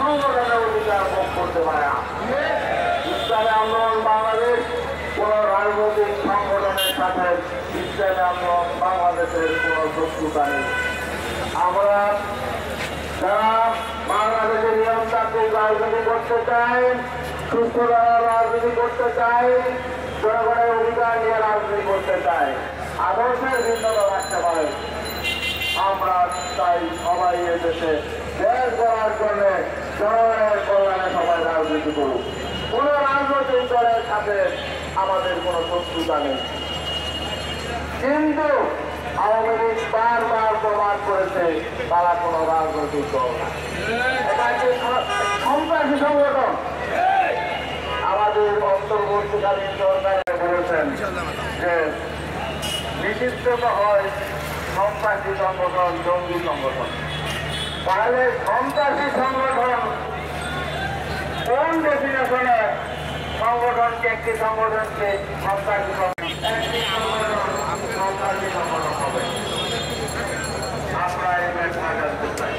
সংগঠনের অধিকার ভোগ করতে পারে না। ইসলামী আন্দোলন বাংলাদেশ কোন রাজনৈতিক সংগঠনের সাথে ইসলামী আন্দোলন বাংলাদেশের কোন শত্রুতা নেই। আমরা যারা বাংলাদেশের নিয়মতান্ত্রিক রাজনীতি করতে চাই, সুস্থ রাজনীতি করতে চাই, জনগণের অধিকার নিয়ে রাজনীতি করতে চাই, আদর্শের ভিন্নতা রাখতে পারে, আমরা তাই সবাই এদেশে দেশ গড়ার জন্য জনগণের কল্যাণে সবাই রাজনীতি করুক। কোন রাজনৈতিক দলের সাথে আমাদের কোন শত্রুতা নেই। কিন্তু আওয়ামী লীগ বারবার প্রমাণ করেছে তারা কোন রাজনৈতিক দল না, এটা একটি সন্ত্রাসী সংগঠন। আমাদের অন্তর্বর্তীকালীন সরকারে বলেছেন যে নিষিদ্ধ হয় সন্ত্রাসী সংগঠন, জঙ্গি সংগঠন। তাহলে সন্ত্রাসী সংগঠন কোন ডেফিনেশনে সংগঠনকে, একটি সংগঠনকে সন্ত্রাসী সন্ত্রাসী সংগঠন হবে? আমরা এই ব্যাখ্যা জানতে চাই।